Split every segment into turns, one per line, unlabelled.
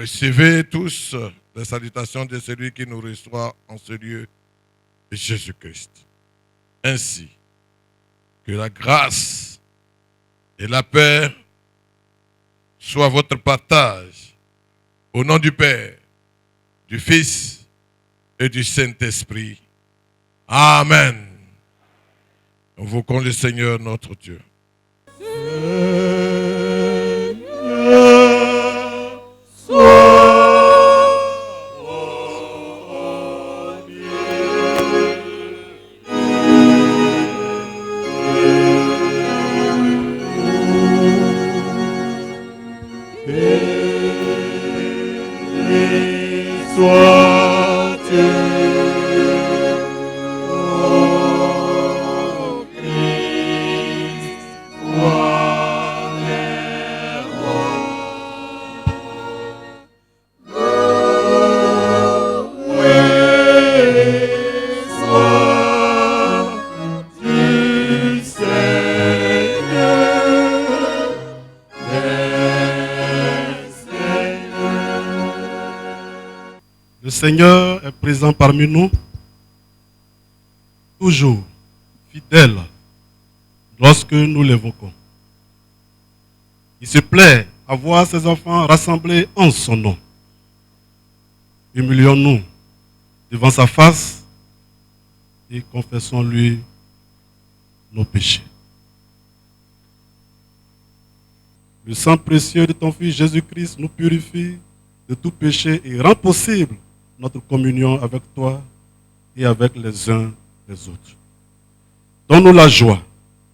Recevez tous les salutations de celui qui nous reçoit en ce lieu, Jésus-Christ. Ainsi Que la grâce et la paix soient votre partage. Au nom du Père, du Fils et du Saint-Esprit. Amen. Invoquons le Seigneur notre Dieu.
Le Seigneur est présent parmi nous, toujours fidèle lorsque nous l'évoquons. Il se plaît à voir ses enfants rassemblés en son nom. Humilions-nous devant sa face et confessons-lui nos péchés. Le sang précieux de ton Fils Jésus-Christ nous purifie de tout péché et rend possible notre communion avec toi et avec les uns les autres. Donne-nous la joie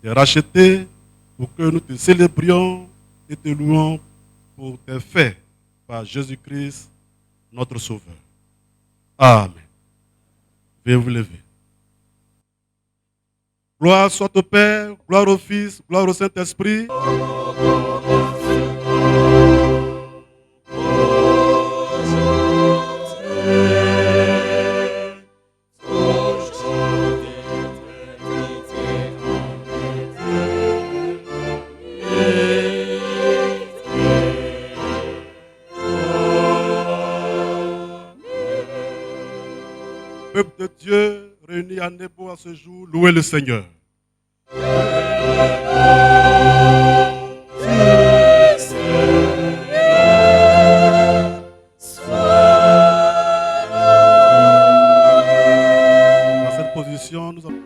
de racheter pour que nous te célébrions et te louons pour tes faits par Jésus-Christ, notre Sauveur. Amen. Veuillez vous lever. Gloire soit au Père, gloire au Fils, gloire au Saint-Esprit. Peuple de Dieu réunis à Nebo à ce jour, louez le Seigneur. Dans cette position, nous avons...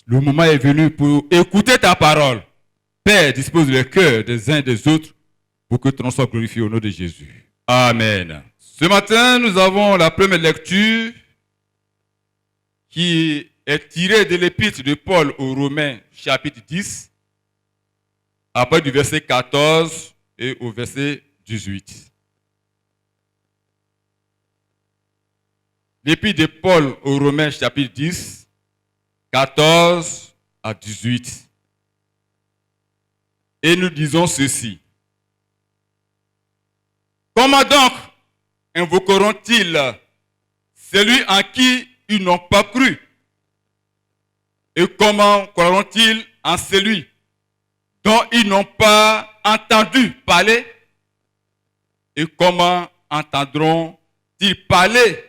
Le moment est venu pour écouter ta parole. Père, dispose le cœur des uns et des autres pour que ton nom soit glorifié au nom de Jésus. Amen. Ce matin, nous avons la première lecture qui est tirée de l'épître de Paul aux Romains, chapitre 10, à partir du verset 14 et au verset 18. L'épître de Paul aux Romains, chapitre 10, 14 à 18. Et nous disons ceci. Comment donc invoqueront-ils celui en qui ils n'ont pas cru? Et comment croiront-ils en celui dont ils n'ont pas entendu parler? Et comment entendront-ils parler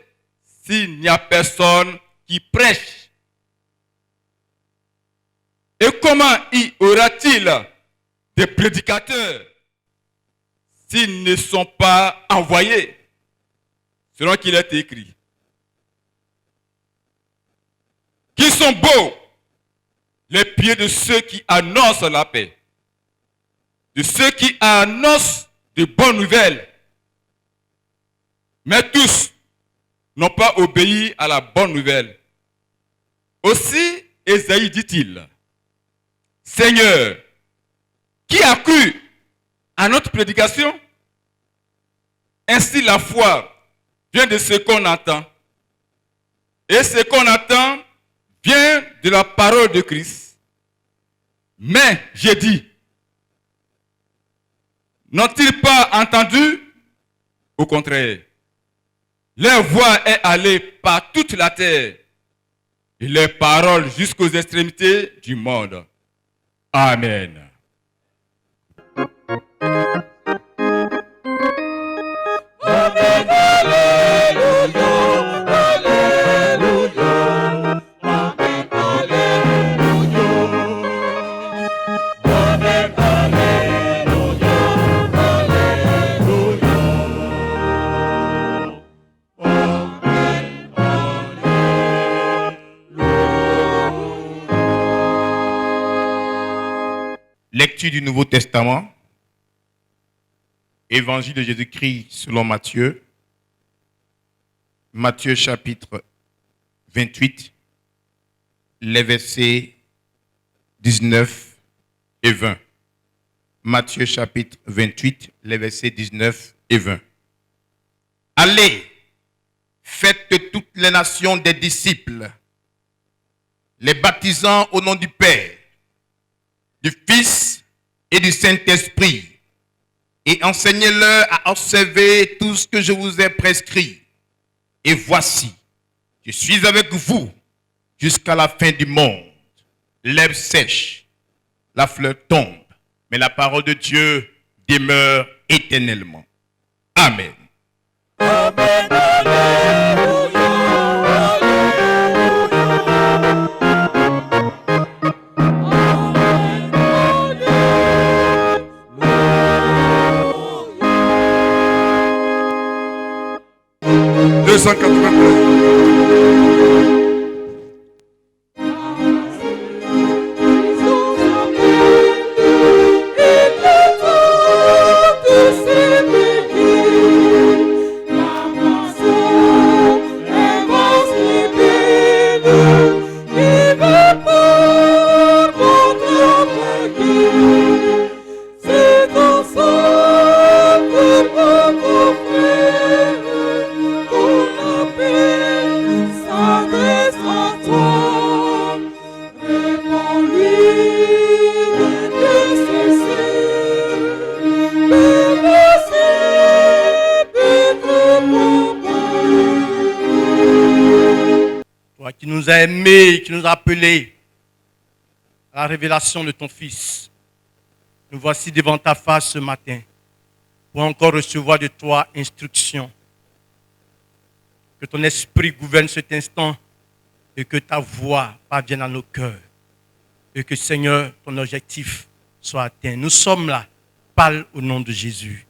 s'il n'y a personne qui prêche? Et comment y aura-t-il des prédicateurs s'ils ne sont pas envoyés? Selon qu'il est écrit. Qui sont beaux les pieds de ceux qui annoncent la paix, de ceux qui annoncent de bonnes nouvelles. Mais tous n'ont pas obéi à la bonne nouvelle. Aussi, Ésaïe dit-il, Seigneur, qui a cru à notre prédication? Ainsi la foi vient de ce qu'on entend. Et ce qu'on entend vient de la parole de Christ. Mais j'ai dit, n'ont-ils pas entendu? Au contraire, leur voix est allée par toute la terre et leurs paroles jusqu'aux extrémités du monde. Amen.
Lecture du Nouveau Testament, Évangile de Jésus-Christ selon Matthieu, Matthieu chapitre 28, les versets 19 et 20. Matthieu chapitre 28, les versets 19 et 20. Allez, faites de toutes les nations des disciples, les baptisant au nom du Père, du Fils et du Saint-Esprit, et enseignez-leur à observer tout ce que je vous ai prescrit. Et voici, je suis avec vous jusqu'à la fin du monde. L'herbe sèche, la fleur tombe, mais la parole de Dieu demeure éternellement. Amen.
Amen, alléluia,
alléluia. 293.
Qui nous a aimés, qui nous a appelés à la révélation de ton Fils. Nous voici devant ta face ce matin pour encore recevoir de toi instruction. Que ton esprit gouverne cet instant et que ta voix parvienne à nos cœurs. Et que Seigneur, ton objectif soit atteint. Nous sommes là. Parle au nom de Jésus.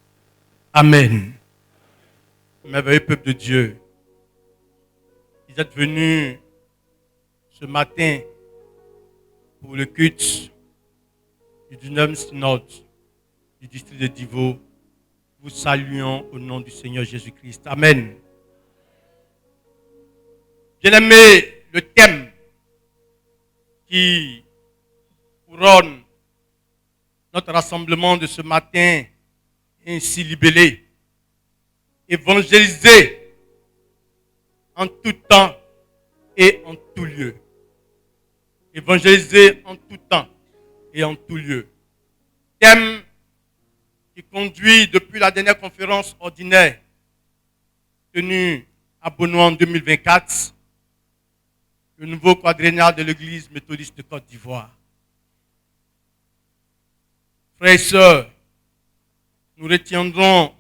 Amen. Merveilleux peuple de Dieu. Vous êtes venus ce matin pour le culte du 19e synode du district de Divo. Vous saluons au nom du Seigneur Jésus-Christ. Amen. Bien-aimés, le thème qui couronne notre rassemblement de ce matin est ainsi libellé. Évangéliser en tout temps et en tout lieu. Évangéliser en tout temps et en tout lieu. Thème qui conduit depuis la dernière conférence ordinaire tenue à Benoît en 2024, le nouveau quadriennal de l'Église méthodiste de Côte d'Ivoire. Frères et sœurs, nous retiendrons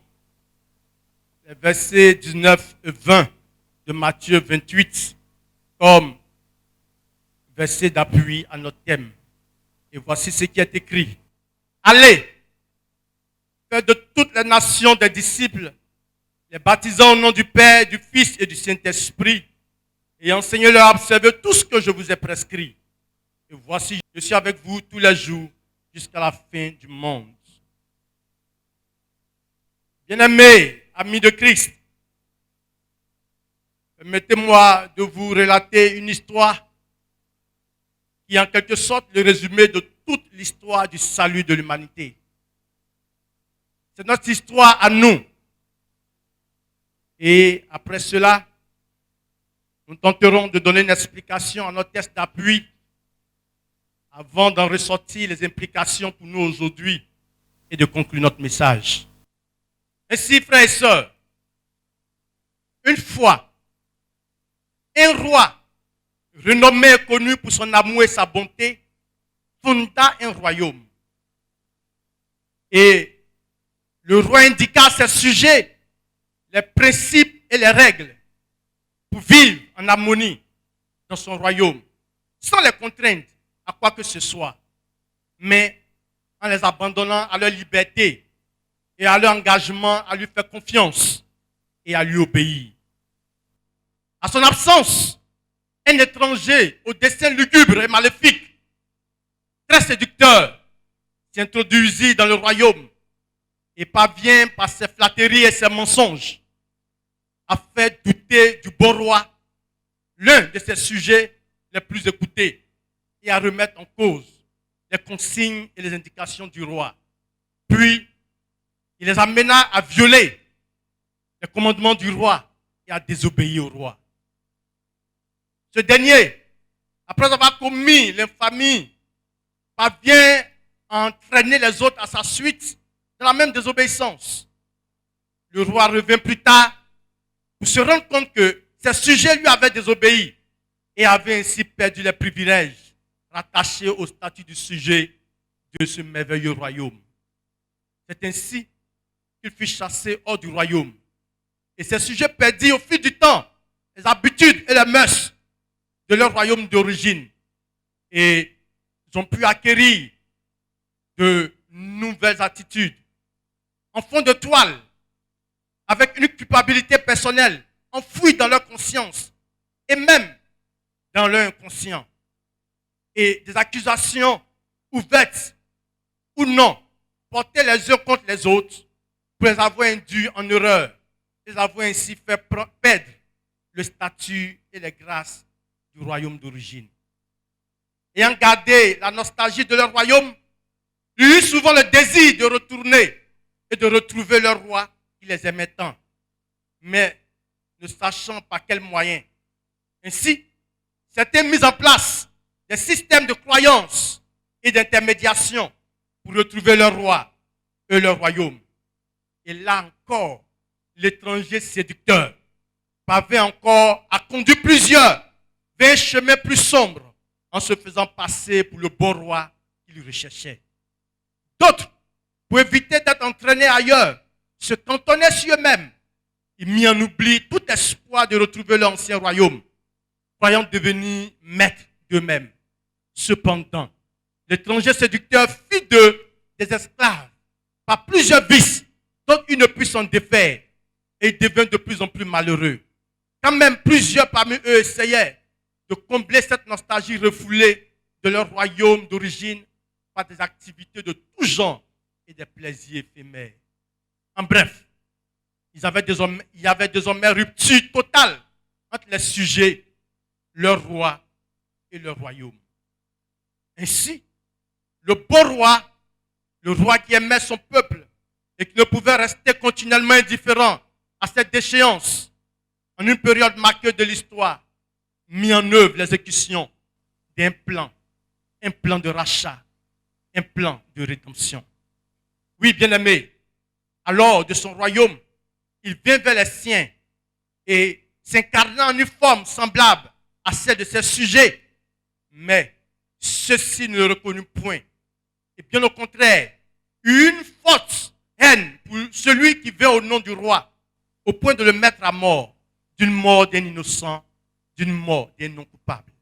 les versets 19 et 20 de Matthieu 28 comme versets d'appui à notre thème. Et voici ce qui est écrit. Allez, faites de toutes les nations des disciples, les baptisant au nom du Père, du Fils et du Saint-Esprit, et enseignez-leur à observer tout ce que je vous ai prescrit. Et voici, je suis avec vous tous les jours jusqu'à la fin du monde. Bien-aimés, amis de Christ, permettez-moi de vous relater une histoire qui est en quelque sorte le résumé de toute l'histoire du salut de l'humanité. C'est notre histoire à nous. Et après cela, nous tenterons de donner une explication à notre test d'appui avant d'en ressortir les implications pour nous aujourd'hui et de conclure notre message. Ainsi, frères et sœurs, une fois, un roi renommé et connu pour son amour et sa bonté fonda un royaume. Et le roi indiqua à ses sujets les principes et les règles pour vivre en harmonie dans son royaume, sans les contraindre à quoi que ce soit, mais en les abandonnant à leur liberté et à leur engagement à lui faire confiance et à lui obéir. À son absence, un étranger au dessein lugubre et maléfique, très séducteur, s'introduisit dans le royaume et parvient par ses flatteries et ses mensonges à faire douter du bon roi, l'un de ses sujets les plus écoutés, et à remettre en cause les consignes et les indications du roi. Puis, il les amena à violer les commandements du roi et à désobéir au roi. Ce dernier, après avoir commis l'infamie, parvient à entraîner les autres à sa suite dans la même désobéissance. Le roi revint plus tard pour se rendre compte que ses sujets lui avaient désobéi et avaient ainsi perdu les privilèges rattachés au statut du sujet de ce merveilleux royaume. C'est ainsi qu'il fut chassé hors du royaume. Et ses sujets perdirent au fil du temps les habitudes et les mœurs de leur royaume d'origine. Et ils ont pu acquérir de nouvelles attitudes. En fond de toile, avec une culpabilité personnelle enfouie dans leur conscience et même dans leur inconscient. Et des accusations ouvertes ou non, portées les uns contre les autres pour les avoir induits en erreur, les avoir ainsi fait perdre le statut et les grâces du royaume d'origine. Ayant gardé la nostalgie de leur royaume, ils eurent souvent le désir de retourner et de retrouver leur roi qui les aimait tant, mais ne sachant pas quels moyens. Ainsi, c'était mis en place des systèmes de croyances et d'intermédiation pour retrouver leur roi et leur royaume. Et là encore, l'étranger séducteur parvint encore à conduire plusieurs vers un chemin plus sombre en se faisant passer pour le bon roi qu'ils recherchaient. D'autres, pour éviter d'être entraînés ailleurs, se cantonnaient sur eux-mêmes. Ils mirent en oubli tout espoir de retrouver l'ancien royaume, croyant devenir maîtres d'eux-mêmes. Cependant, l'étranger séducteur fit d'eux des esclaves par plusieurs vices dont ils ne purent s'en défaire, et ils devinrent de plus en plus malheureux. Quand même plusieurs parmi eux essayaient de combler cette nostalgie refoulée de leur royaume d'origine par des activités de tout genre et des plaisirs éphémères. En bref, il y avait désormais rupture totale entre les sujets, leur roi et leur royaume. Ainsi, le beau roi, le roi qui aimait son peuple et qui ne pouvait rester continuellement indifférent à cette déchéance, en une période marquée de l'histoire, mit en œuvre l'exécution d'un plan, un plan de rachat, un plan de rédemption. Oui, bien-aimé, alors de son royaume, il vint vers les siens et s'incarnant en une forme semblable à celle de ses sujets, mais ceux-ci ne le reconnurent point. Et bien au contraire, une forte haine pour celui qui vint au nom du roi, au point de le mettre à mort, d'une mort d'un innocent, d'une mort d'un non coupable.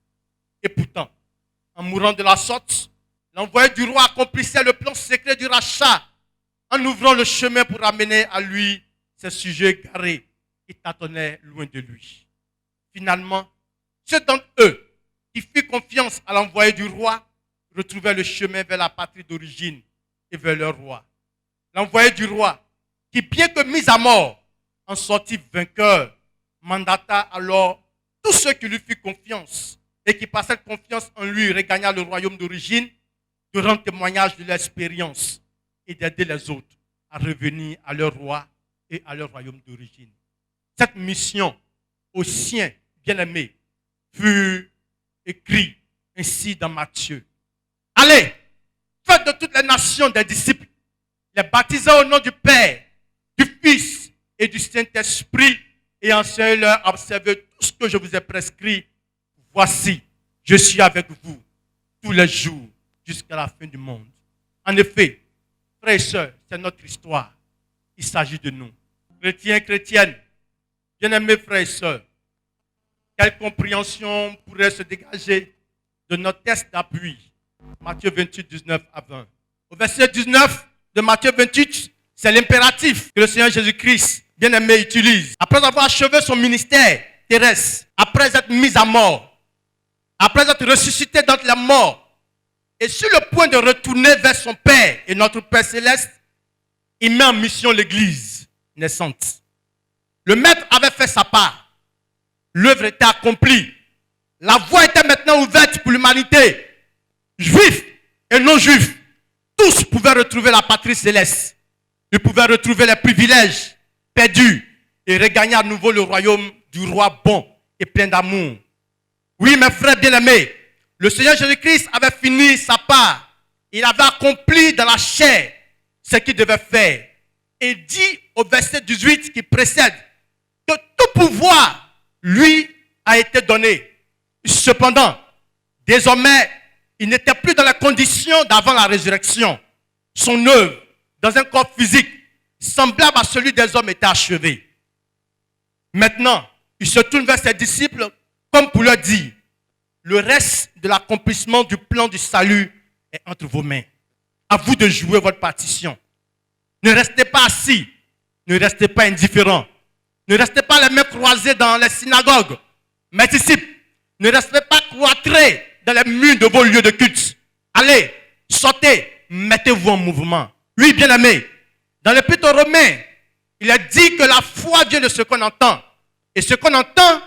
Et pourtant, en mourant de la sorte, l'envoyé du roi accomplissait le plan secret du rachat en ouvrant le chemin pour amener à lui ses sujets égarés qui tâtonnaient loin de lui. Finalement, ceux d'entre eux qui firent confiance à l'envoyé du roi retrouvaient le chemin vers la patrie d'origine et vers leur roi. L'envoyé du roi, qui bien que mis à mort, en sortit vainqueur, mandata alors tous ceux qui lui firent confiance et qui par cette confiance en lui regagna le royaume d'origine, de rendre témoignage de l'expérience et d'aider les autres à revenir à leur roi et à leur royaume d'origine. Cette mission aux siens bien-aimés fut écrite ainsi dans Matthieu. Allez, faites de toutes les nations des disciples, les baptisez au nom du Père, du Fils et du Saint-Esprit et enseignez-leur à observer tout ce que je vous ai prescrit. Voici, je suis avec vous tous les jours jusqu'à la fin du monde. En effet, frères et sœurs, c'est notre histoire. Il s'agit de nous. Chrétiens, chrétiennes, bien-aimés frères et sœurs, quelle compréhension pourrait se dégager de notre texte d'appui? Matthieu 28, 19 à 20. Au verset 19 de Matthieu 28, c'est l'impératif que le Seigneur Jésus-Christ, bien-aimé, utilise. Après avoir achevé son ministère terrestre, après être mis à mort, après être ressuscité d'entre les morts, et sur le point de retourner vers son Père et notre Père céleste, il met en mission l'Église naissante. Le Maître avait fait sa part. L'œuvre était accomplie. La voie était maintenant ouverte pour l'humanité. Juifs et non-juifs, tous pouvaient retrouver la patrie céleste. Ils pouvaient retrouver les privilèges perdus et regagner à nouveau le royaume du roi bon et plein d'amour. Oui, mes frères bien-aimés, le Seigneur Jésus-Christ avait fini sa part. Il avait accompli dans la chair ce qu'il devait faire. Et dit au verset 18 qui précède que tout pouvoir lui a été donné. Cependant, désormais, il n'était plus dans la condition d'avant la résurrection. Son œuvre, dans un corps physique, semblable à celui des hommes, était achevée. Maintenant, il se tourne vers ses disciples comme pour leur dire, le reste de l'accomplissement du plan du salut est entre vos mains. À vous de jouer votre partition. Ne restez pas assis, ne restez pas indifférents, ne restez pas les mains croisées dans les synagogues. Mes disciples, ne restez pas cloîtrés dans les murs de vos lieux de culte. Allez, sortez, mettez-vous en mouvement. Oui, bien-aimés, dans l'Épître aux Romains, il est dit que la foi vient de ce qu'on entend. Et ce qu'on entend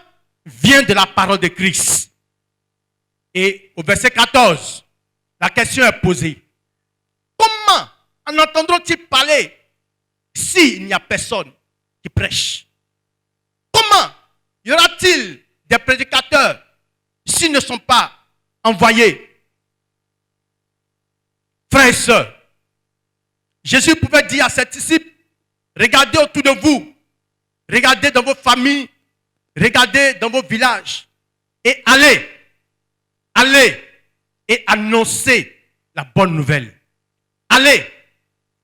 vient de la parole de Christ. Et au verset 14, la question est posée. Comment en entendront-ils parler s'il n'y a personne qui prêche? Comment y aura-t-il des prédicateurs s'ils ne sont pas envoyés? Frères et sœurs, Jésus pouvait dire à ses disciples, regardez autour de vous, regardez dans vos familles, regardez dans vos villages et allez et annoncez la bonne nouvelle. Allez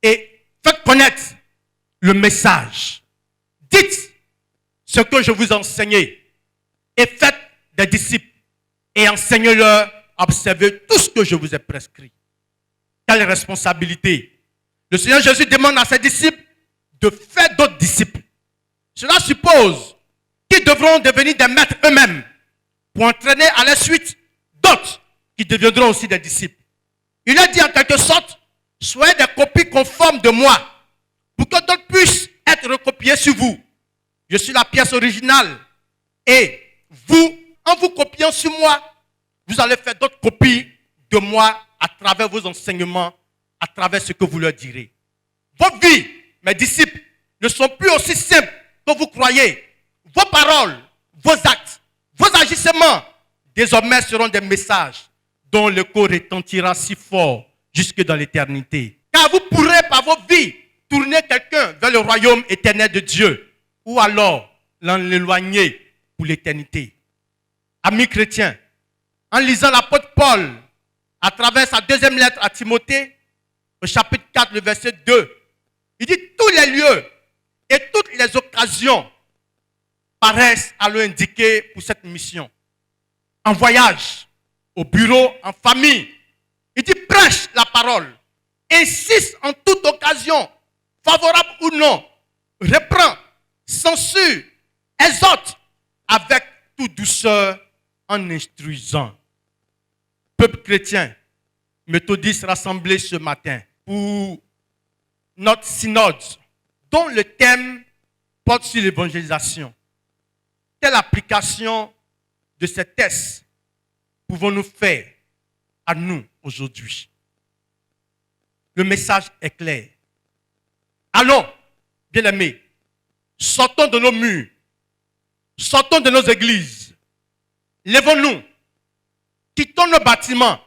et faites connaître le message. Dites ce que je vous ai enseigné et faites des disciples et enseignez-leur à observer tout ce que je vous ai prescrit. Quelle responsabilité! Le Seigneur Jésus demande à ses disciples de faire d'autres disciples. Cela suppose qu'ils devront devenir des maîtres eux-mêmes pour entraîner à la suite d'autres qui deviendront aussi des disciples. Il a dit en quelque sorte, soyez des copies conformes de moi, pour que d'autres puissent être recopiés sur vous. Je suis la pièce originale. Et vous, en vous copiant sur moi, vous allez faire d'autres copies de moi à travers vos enseignements, à travers ce que vous leur direz. Vos vies, mes disciples, ne sont plus aussi simples que vous croyez. Vos paroles, vos actes, vos agissements, désormais seront des messages dont l'écho retentira si fort jusque dans l'éternité. Car vous pourrez par vos vies tourner quelqu'un vers le royaume éternel de Dieu, ou alors l'en éloigner pour l'éternité. Amis chrétiens, en lisant l'apôtre Paul à travers sa deuxième lettre à Timothée, au chapitre 4, le verset 2, il dit tous les lieux et toutes les occasions paraissent à lui indiquer pour cette mission. En voyage, au bureau, en famille, il dit prêche la parole, insiste en toute occasion, favorable ou non, reprend, censure, exhorte avec toute douceur en instruisant. Peuple chrétien, méthodiste rassemblé ce matin pour notre synode, dont le thème porte sur l'évangélisation. Quelle application de ces textes pouvons-nous faire à nous aujourd'hui? Le message est clair. Allons, bien-aimés, sortons de nos murs, sortons de nos églises, lèvons-nous, quittons nos bâtiments.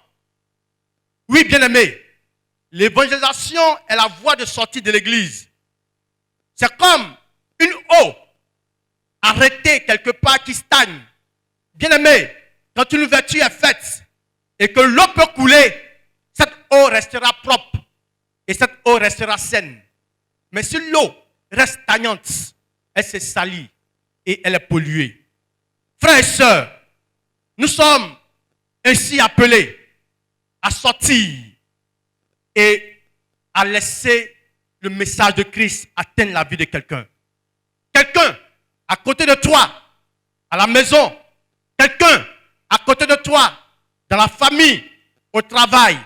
Oui, bien-aimés, l'évangélisation est la voie de sortie de l'église. C'est comme une eau arrêtée quelque part qui stagne. Bien-aimés, quand une ouverture est faite et que l'eau peut couler, cette eau restera propre et cette eau restera saine. Mais si l'eau reste stagnante, elle s'est salie et elle est polluée. Frères et sœurs, nous sommes ainsi appelés à sortir et à laisser le message de Christ atteindre la vie de quelqu'un. Quelqu'un à côté de toi, à la maison, quelqu'un à côté de toi, dans la famille, au travail,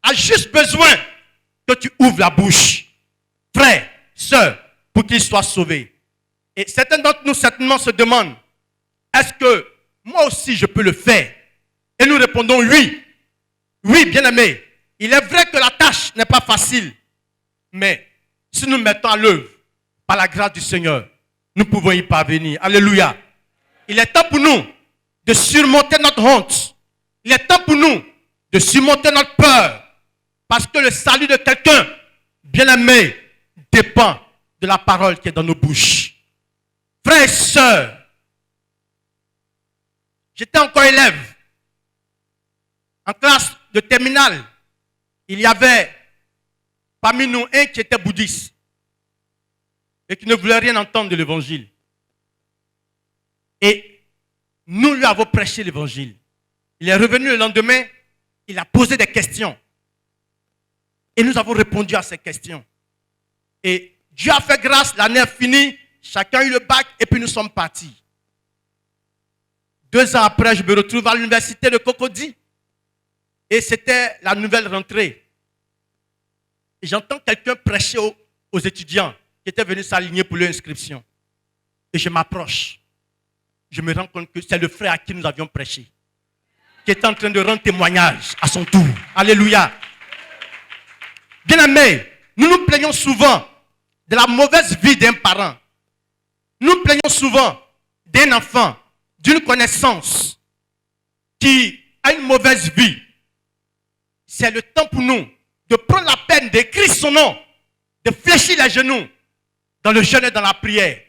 a juste besoin que tu ouvres la bouche. Frère, sœur, pour qu'il soit sauvé. Et certains d'entre nous certainement se demandent, est-ce que moi aussi je peux le faire? Et nous répondons oui. Oui, bien-aimé, il est vrai que la tâche n'est pas facile. Mais si nous mettons à l'œuvre, par la grâce du Seigneur, nous pouvons y parvenir. Alléluia. Il est temps pour nous de surmonter notre honte. Il est temps pour nous de surmonter notre peur. Parce que le salut de quelqu'un, bien-aimé, dépend de la parole qui est dans nos bouches. Frères et sœurs, j'étais encore élève. En classe de terminale, il y avait parmi nous un qui était bouddhiste et qui ne voulait rien entendre de l'évangile. Et nous lui avons prêché l'évangile. Il est revenu le lendemain, il a posé des questions. Et nous avons répondu à ces questions. Et Dieu a fait grâce, l'année est finie, chacun a eu le bac et puis nous sommes partis. 2 ans après, je me retrouve à l'université de Cocody. Et c'était la nouvelle rentrée. Et j'entends quelqu'un prêcher aux étudiants qui étaient venus s'aligner pour leur inscription. Et je m'approche. Je me rends compte que c'est le frère à qui nous avions prêché, qui est en train de rendre témoignage à son tour. Alléluia. Bien-aimés, nous nous plaignons souvent de la mauvaise vie d'un parent. Nous nous plaignons souvent d'un enfant, d'une connaissance qui a une mauvaise vie. C'est le temps pour nous de prendre la peine d'écrire son nom, de fléchir les genoux dans le jeûne et dans la prière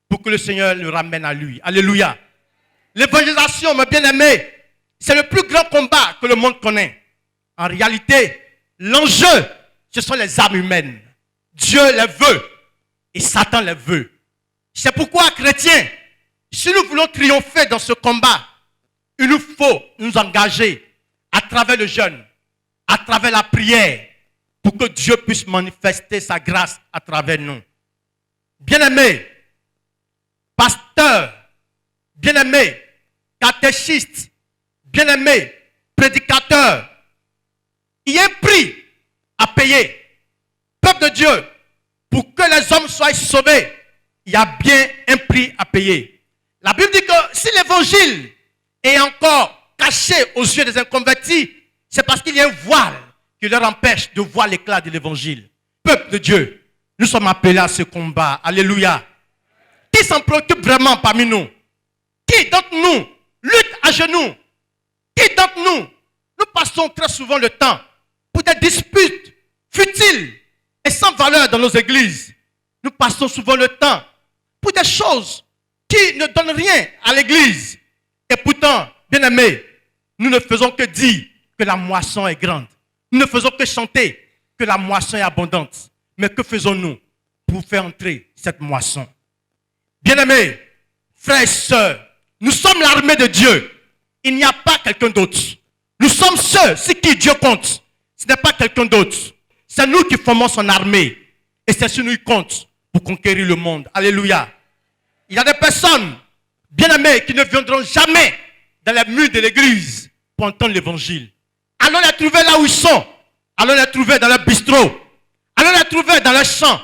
pour que le Seigneur le ramène à lui. Alléluia. L'évangélisation, mes bien-aimés, c'est le plus grand combat que le monde connaît. En réalité, l'enjeu, ce sont les âmes humaines. Dieu les veut et Satan les veut. C'est pourquoi, chrétiens, si nous voulons triompher dans ce combat, il nous faut nous engager à travers le jeûne, à travers la prière, pour que Dieu puisse manifester sa grâce à travers nous. Bien-aimés, pasteurs, bien-aimés, catéchistes, bien-aimés, prédicateur, il y a un prix à payer. Peuple de Dieu, pour que les hommes soient sauvés, il y a bien un prix à payer. La Bible dit que si l'évangile est encore caché aux yeux des inconvertis, c'est parce qu'il y a un voile qui leur empêche de voir l'éclat de l'évangile. Peuple de Dieu, nous sommes appelés à ce combat. Alléluia. Qui s'en préoccupe vraiment parmi nous? Qui d'entre nous lutte à genoux? Qui d'entre nous, nous passons très souvent le temps pour des disputes futiles et sans valeur dans nos églises. Nous passons souvent le temps pour des choses qui ne donnent rien à l'église. Et pourtant, bien aimés, nous ne faisons que dire que la moisson est grande. Nous ne faisons que chanter que la moisson est abondante. Mais que faisons-nous pour faire entrer cette moisson? Bien-aimés, frères et sœurs, nous sommes l'armée de Dieu. Il n'y a pas quelqu'un d'autre. Nous sommes ceux sur qui Dieu compte. Ce n'est pas quelqu'un d'autre. C'est nous qui formons son armée. Et c'est sur nous qui compte pour conquérir le monde. Alléluia. Il y a des personnes, bien-aimées, qui ne viendront jamais dans les murs de l'église pour entendre l'évangile. Allons les trouver là où ils sont. Allons les trouver dans leur bistrot. Allons les trouver dans leur champ.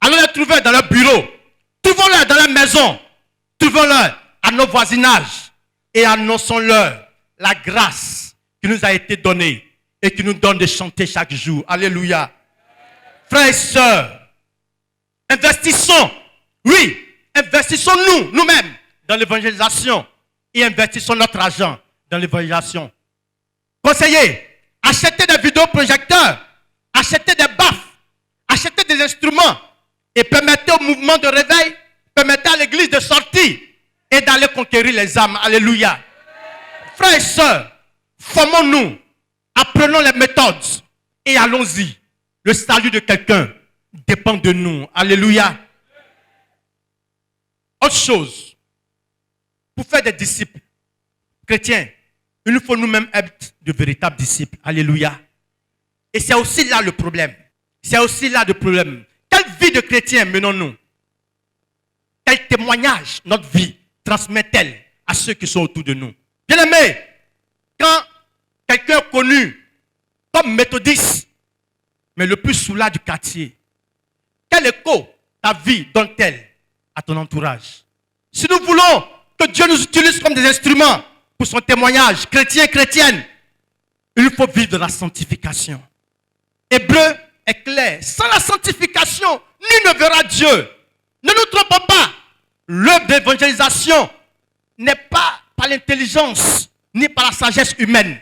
Allons les trouver dans leur bureau. Trouvons-les dans leur maison. Trouvons-les à nos voisinages. Et annonçons-leur la grâce qui nous a été donnée et qui nous donne de chanter chaque jour. Alléluia. Frères et sœurs, investissons. Oui, investissons-nous, nous-mêmes, dans l'évangélisation. Et investissons notre argent dans l'évangélisation. Conseillers, achetez des vidéoprojecteurs, achetez des baffes, achetez des instruments et permettez au mouvement de réveil, permettez à l'église de sortir et d'aller conquérir les âmes. Alléluia. Frères et sœurs, formons-nous, apprenons les méthodes et allons-y. Le salut de quelqu'un dépend de nous. Alléluia. Autre chose, pour faire des disciples chrétiens, il nous faut nous-mêmes être de véritables disciples. Alléluia. Et c'est aussi là le problème. C'est aussi là le problème. Quelle vie de chrétien menons-nous? Quel témoignage notre vie transmet-elle à ceux qui sont autour de nous? Bien aimé, quand quelqu'un est connu comme méthodiste, mais le plus soulard du quartier, quel écho ta vie donne-t-elle à ton entourage? Si nous voulons que Dieu nous utilise comme des instruments pour son témoignage, chrétien, chrétienne, il faut vivre de la sanctification. Hébreu est clair. Sans la sanctification, nul ne verra Dieu. Ne nous trompons pas. L'œuvre d'évangélisation n'est pas par l'intelligence, ni par la sagesse humaine,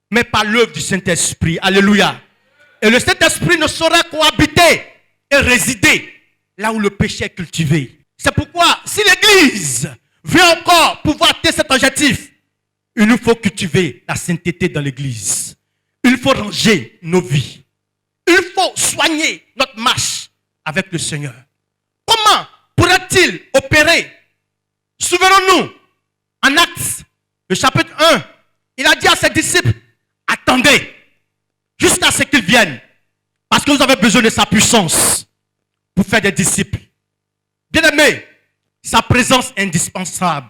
mais par l'œuvre du Saint-Esprit. Alléluia. Et le Saint-Esprit ne saurait cohabiter et résider là où le péché est cultivé. C'est pourquoi, si l'Église veut encore pouvoir atteindre cet objectif, il nous faut cultiver la sainteté dans l'Église. Il faut ranger nos vies. Il faut soigner notre marche avec le Seigneur. Comment pourrait-il opérer? Souvenons-nous, en Actes, le chapitre 1, il a dit à ses disciples, attendez jusqu'à ce qu'ils viennent, parce que vous avez besoin de sa puissance pour faire des disciples. Bien-aimés, sa présence est indispensable.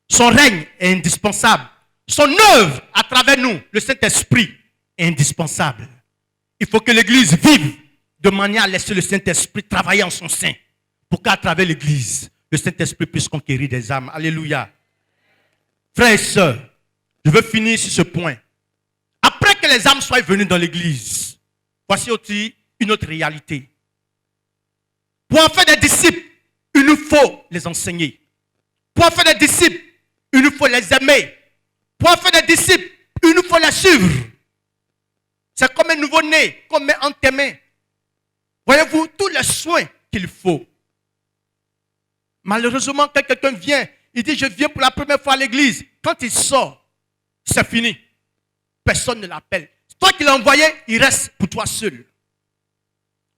Son règne est indispensable. Son œuvre à travers nous, le Saint-Esprit, est indispensable. Il faut que l'Église vive de manière à laisser le Saint-Esprit travailler en son sein, pour qu'à travers l'Église, le Saint-Esprit puisse conquérir des âmes. Alléluia. Frères et sœurs, je veux finir sur ce point. Après que les âmes soient venues dans l'Église, voici aussi une autre réalité. Pour en faire des disciples, il nous faut les enseigner. Pour en faire des disciples, il nous faut les aimer. Pour en faire des disciples, il nous faut les suivre. C'est comme un nouveau-né qu'on met entre tes mains. Voyez-vous, tous les soins qu'il faut. Malheureusement, quand quelqu'un vient, il dit, je viens pour la première fois à l'église. Quand il sort, c'est fini. Personne ne l'appelle. Toi qui l'as envoyé, il reste pour toi seul.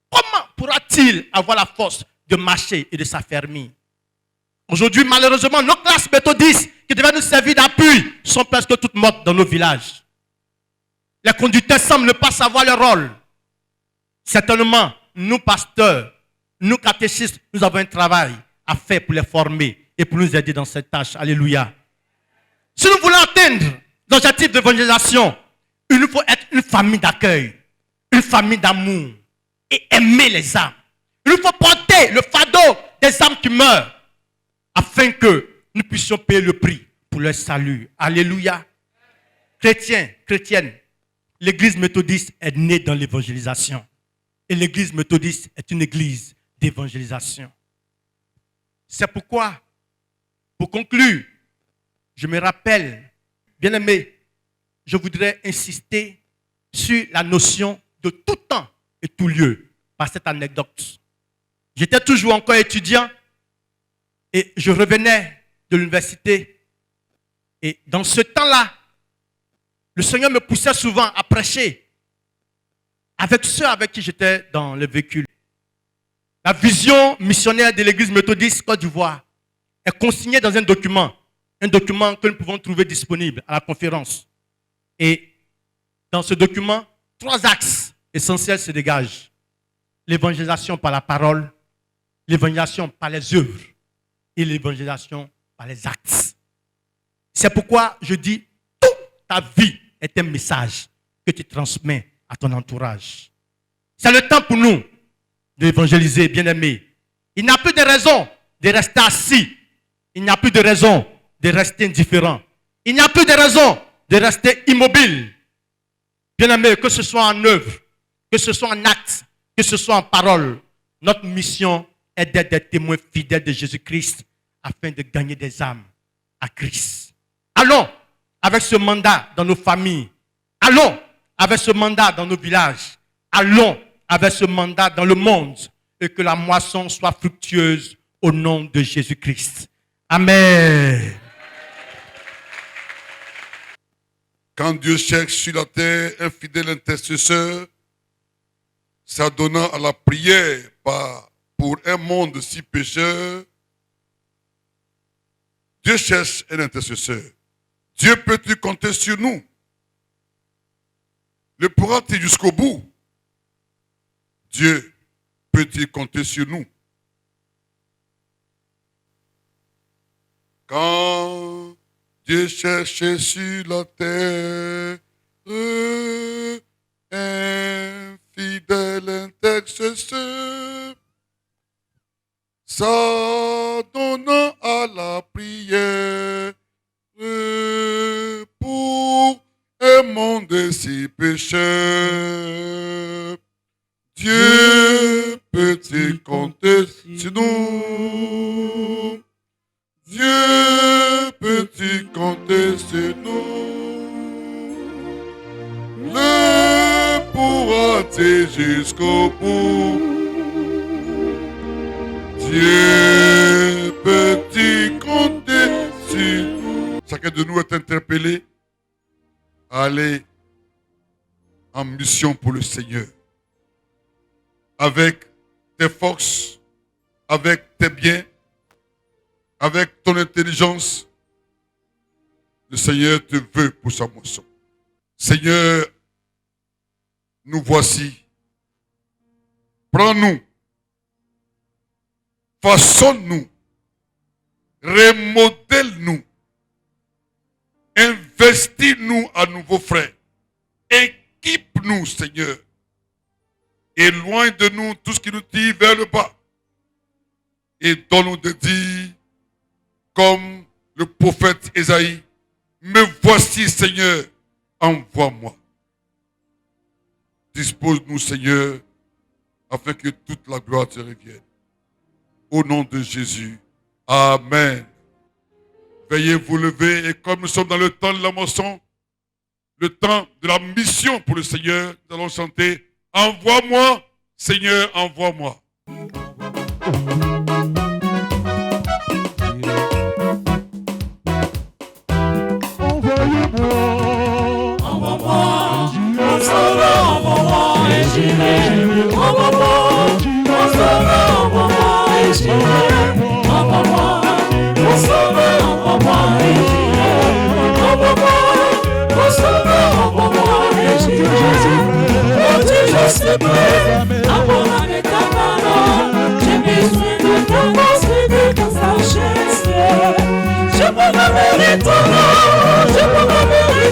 Comment pourra-t-il avoir la force de marcher et de s'affermir? Aujourd'hui, malheureusement, nos classes méthodistes qui devaient nous servir d'appui sont presque toutes mortes dans nos villages. Les conducteurs semblent ne pas savoir leur rôle. Certainement, nous pasteurs, nous catéchistes, nous avons un travail à faire pour les former et pour nous aider dans cette tâche. Alléluia. Si nous voulons atteindre nos objectifs d'évangélisation, il nous faut être une famille d'accueil, une famille d'amour et aimer les âmes. Il nous faut porter le fardeau des âmes qui meurent afin que nous puissions payer le prix pour leur salut. Alléluia. Chrétiens, chrétiennes, l'église méthodiste est née dans l'évangélisation. Et l'église méthodiste est une église d'évangélisation. C'est pourquoi, pour conclure, je me rappelle, bien-aimés, je voudrais insister sur la notion de tout temps et tout lieu par cette anecdote. J'étais toujours encore étudiant et je revenais de l'université. Et dans ce temps-là, le Seigneur me poussait souvent à prêcher avec ceux avec qui j'étais dans le véhicule. La vision missionnaire de l'église méthodiste Côte d'Ivoire est consignée dans un document que nous pouvons trouver disponible à la conférence. Et dans ce document, 3 axes essentiels se dégagent. L'évangélisation par la parole, l'évangélisation par les œuvres et l'évangélisation par les actes. C'est pourquoi je dis, toute ta vie est un message que tu transmets à ton entourage. C'est le temps pour nous d'évangéliser, bien-aimés. Il n'y a plus de raison de rester assis. Il n'y a plus de raison de rester indifférent. Il n'y a plus de raison de rester immobile. Bien-aimés, que ce soit en œuvre, que ce soit en acte, que ce soit en parole, notre mission est d'être des témoins fidèles de Jésus-Christ afin de gagner des âmes à Christ. Allons avec ce mandat dans nos familles. Allons avec ce mandat dans nos villages. Allons avec ce mandat dans le monde et que la moisson soit fructueuse au nom de Jésus-Christ. Amen.
Quand Dieu cherche sur la terre un fidèle intercesseur, s'adonnant à la prière pour un monde si pécheur, Dieu cherche un intercesseur. Dieu peut-il compter sur nous? Le pourra-t-il jusqu'au bout? Dieu peut-il compter sur nous? Quand Dieu cherchait sur la terre un fidèle intercesseur, s'adonnant à la prière pour un monde si pécheur. Dieu peut-il compter sur nous? Dieu peut-il compter sur nous? Le pourra-t-il jusqu'au bout? Dieu peut-il compter sur nous? Chacun de nous est interpellé à aller en mission pour le Seigneur. Avec tes forces, avec tes biens, avec ton intelligence, le Seigneur te veut pour sa moisson. Seigneur, nous voici. Prends-nous. Façonne-nous. Remodèle-nous. Investis-nous à nouveau, frère. Équipe-nous, Seigneur. Éloigne de nous tout ce qui nous tire vers le bas. Et donne-nous de dire, comme le prophète Ésaïe, me voici, Seigneur, envoie-moi. Dispose-nous, Seigneur, afin que toute la gloire te revienne. Au nom de Jésus. Amen. Veuillez vous lever et comme nous sommes dans le temps de la moisson, le temps de la mission pour le Seigneur, nous allons chanter « Envoie-moi, Seigneur, envoie-moi ».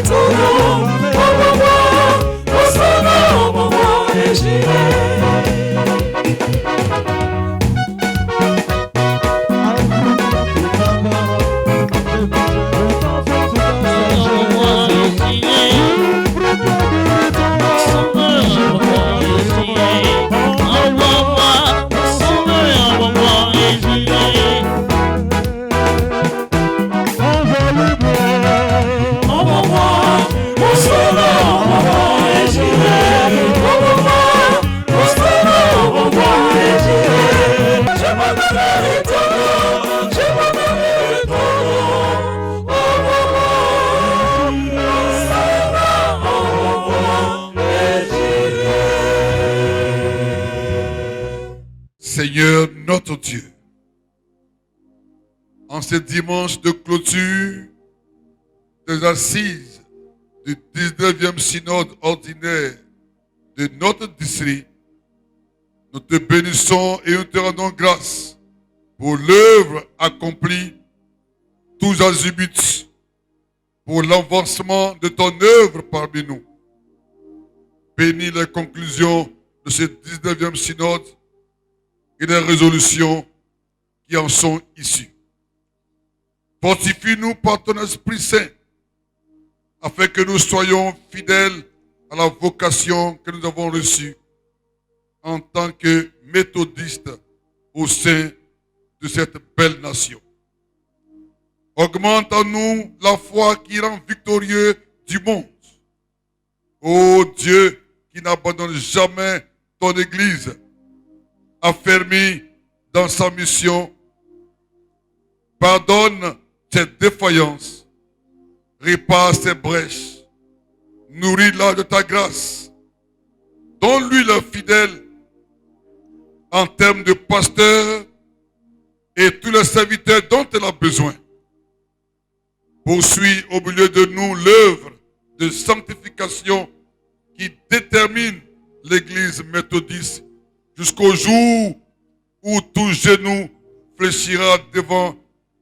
Je
Seigneur notre Dieu, en ce dimanche de clôture des assises du 19e synode ordinaire de notre district, nous te bénissons et nous te rendons grâce pour l'œuvre accomplie tous azimuts, pour l'avancement de ton œuvre parmi nous. Bénis les conclusions de ce 19e synode et les résolutions qui en sont issues. Fortifie-nous par ton Esprit Saint, afin que nous soyons fidèles à la vocation que nous avons reçue en tant que méthodistes au sein de cette belle nation. Augmente en nous la foi qui rend victorieux du monde. Ô Dieu qui n'abandonne jamais ton Église, affermi dans sa mission, pardonne ses défaillances, répare ses brèches, nourris-la de ta grâce, donne-lui le fidèle en termes de pasteur et tous les serviteurs dont elle a besoin. Poursuis au milieu de nous l'œuvre de sanctification qui détermine l'Église méthodiste jusqu'au jour où tout genou fléchira devant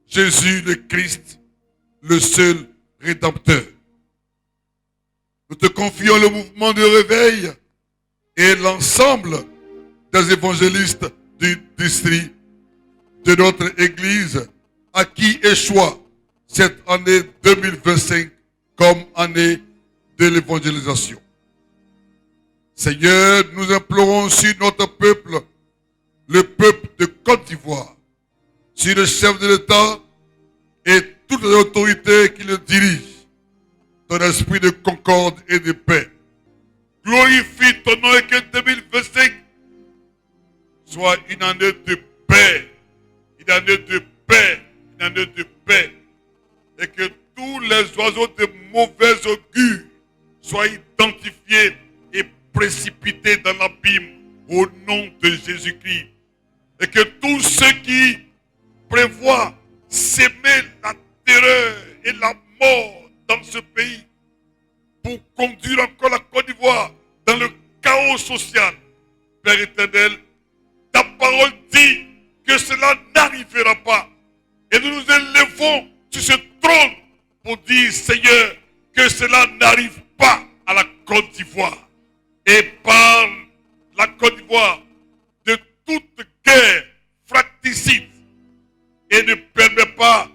Jésus le Christ, le seul Rédempteur. Nous te confions le mouvement de réveil et l'ensemble des évangélistes du district de notre Église à qui échoua cette année 2025 comme année de l'évangélisation. Seigneur, nous implorons sur notre peuple, le peuple de Côte d'Ivoire, sur le chef de l'État et toutes les autorités qui le dirigent, ton esprit de concorde et de paix. Glorifie ton nom et que 2025 soit une année de paix, une année de paix, une année de paix. Et que tous les oiseaux de mauvais augure soient identifiés et précipités dans l'abîme au nom de Jésus-Christ. Et que tous ceux qui prévoient s'aimer la terreur et la mort dans ce pays pour conduire encore la Côte d'Ivoire dans le chaos social, Père éternel, ta parole dit que cela n'arrivera pas. Et nous nous élevons sur ce trône pour dire, Seigneur, que cela n'arrive pas à la Côte d'Ivoire. Et par la Côte d'Ivoire, de toute guerre fratricide, et ne permet pas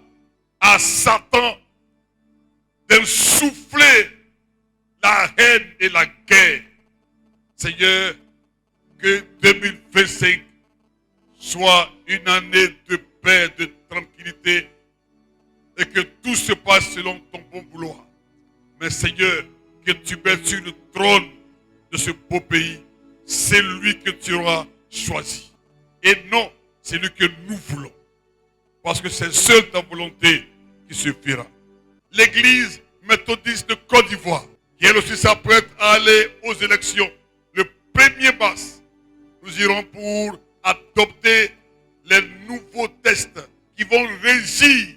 à Satan d'insuffler la haine et la guerre. Seigneur, que 2025 soit une année de paix, de tranquillité, et que tout se passe selon ton bon vouloir. Mais Seigneur, que tu mets sur le trône de ce beau pays, c'est lui que tu auras choisi. Et non, c'est lui que nous voulons. Parce que c'est seule ta volonté qui se fera. L'Église méthodiste de Côte d'Ivoire, qui elle aussi s'apprête à aller aux élections, le 1er mars, nous irons pour adopter les nouveaux textes qui vont régir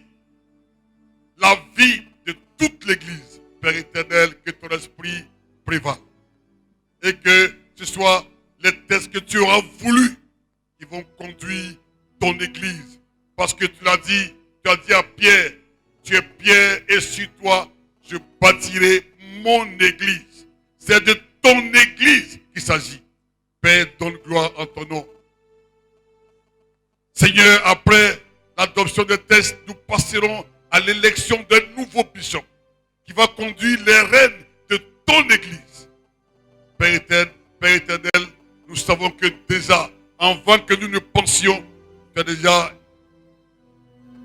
la vie de toute l'Église. Père éternel, que ton esprit prévale. Et que ce soit les textes que tu auras voulu qui vont conduire ton Église. Parce que tu as dit à Pierre, tu es Pierre et sur toi, je bâtirai mon Église. C'est de ton Église qu'il s'agit. Père, donne gloire en ton nom. Seigneur, après l'adoption des textes, nous passerons à l'élection d'un nouveau bishop qui va conduire les rênes de ton Église. Père éternel, nous savons que déjà, avant que nous ne pensions, tu as déjà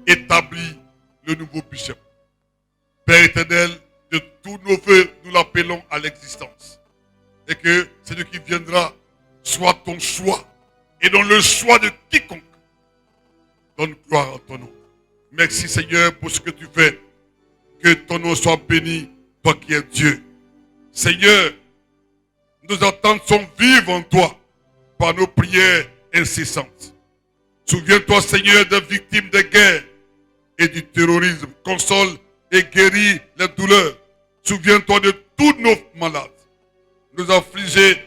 établi le nouveau bishop. Père éternel, de tous nos voeux, nous l'appelons à l'existence. Et que celui qui viendra soit ton choix et non le choix de quiconque. Donne gloire à ton nom. Merci Seigneur pour ce que tu fais. Que ton nom soit béni, toi qui es Dieu. Seigneur, nos attentes sont vives en toi par nos prières incessantes. Souviens-toi, Seigneur, des victimes des guerres et du terrorisme. Console et guéris les douleurs. Souviens-toi de tous nos malades, nos affligés,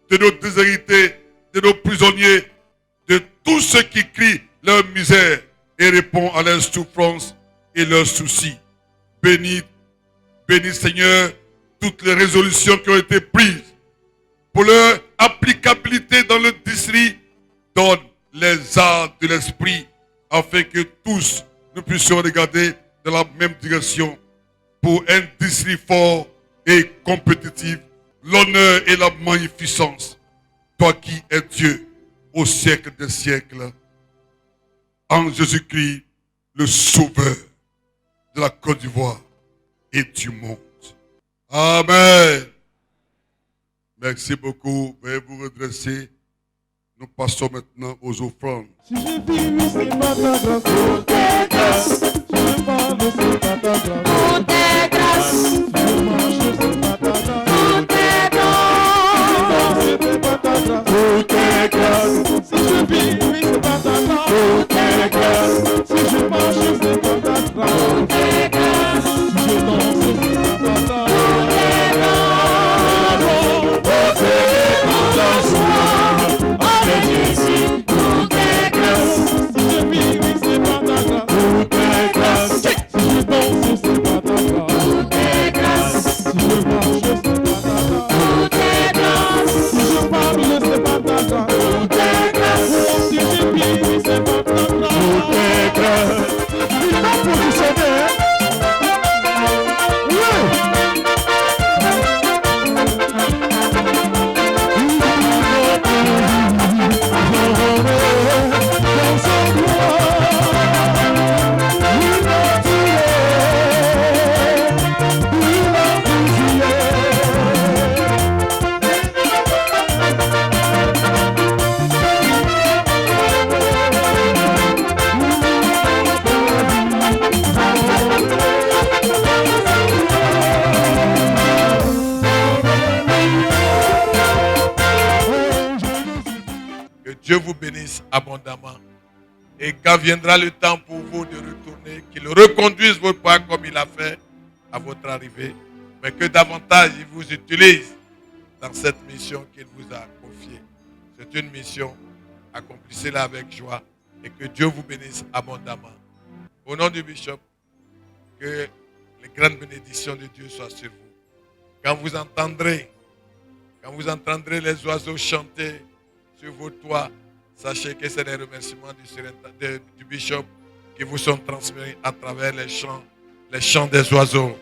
de nos déshérités, de nos prisonniers, de tous ceux qui crient leur misère et répondent à leurs souffrances et leurs soucis. Bénis, Seigneur, toutes les résolutions qui ont été prises pour leur applicabilité dans le district. Donne les arts de l'esprit afin que tous nous puissions regarder dans la même direction pour un district fort et compétitif, l'honneur et la magnificence. Toi qui es Dieu au siècle des siècles, en Jésus-Christ, le Sauveur de la Côte d'Ivoire et du monde. Amen. Merci beaucoup. Veuillez vous redresser. Nous passons maintenant aux offrandes.
Si je vis, c'est pas ta grâce. Pour tes grâces. Si je parle, c'est pas ta grâce. Pour tes grâces. Si je mange, c'est pas ta grâce. Pour tes grâces. C'est pas ta grâce. Pour tes grâces. Si je vis, oui, c'est pas ta grâce. Pour tes grâces. Si je mange, c'est pas ta grâce. Pour tes grâces. Si je danse, c'est pas ta grâce. Pour tes grâces. Pour tes grâces. Jésus, pour tes grâces. Si je vis, oui, c'est pas ta grâce. Pour tes grâces. Si je danse, c'est pas ta grâce. Pour tes grâces. Si je marche, c'est pas ta grâce. Pour tes grâces. Si je parle, c'est pas ta grâce. Pour tes grâces. Si je vis, oui, c'est pas ta grâce. Pour tes grâces. Il m'a positionné.
Dieu vous bénisse abondamment. Et quand viendra le temps pour vous de retourner, qu'il reconduise vos pas comme il a fait à votre arrivée, mais que davantage il vous utilise dans cette mission qu'il vous a confiée. C'est une mission, accomplissez-la avec joie et que Dieu vous bénisse abondamment. Au nom du bishop, que les grandes bénédictions de Dieu soient sur vous. Quand vous entendrez les oiseaux chanter sur vos toits, sachez que c'est les remerciements du bishop qui vous sont transmis à travers les chants des oiseaux.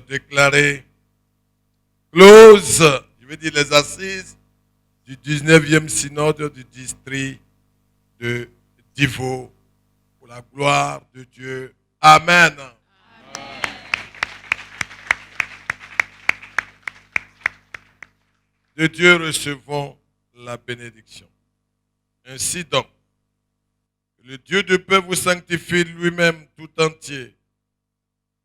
Déclarer close, je veux dire les assises du 19e synode du district de Divo. Pour la gloire de Dieu. Amen. De Dieu recevons la bénédiction. Ainsi donc, le Dieu de paix vous sanctifie lui-même tout entier,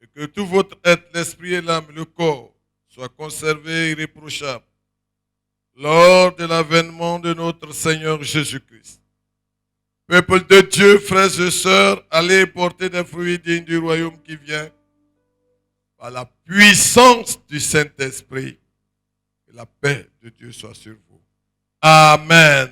et que tout votre être, l'esprit et l'âme, le corps, soient conservés irréprochables lors de l'avènement de notre Seigneur Jésus-Christ. Peuple de Dieu, frères et sœurs, allez porter des fruits dignes du royaume qui vient par la puissance du Saint-Esprit. Que la paix de Dieu soit sur vous. Amen.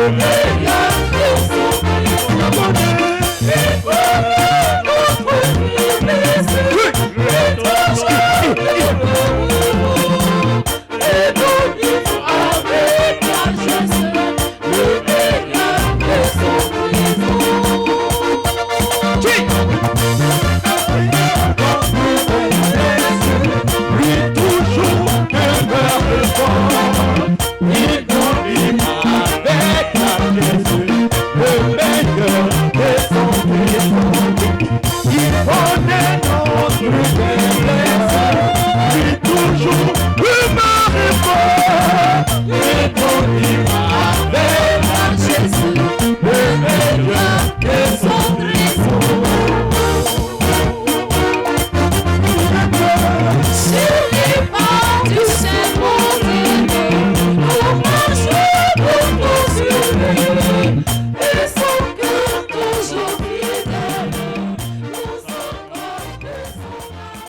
Amen.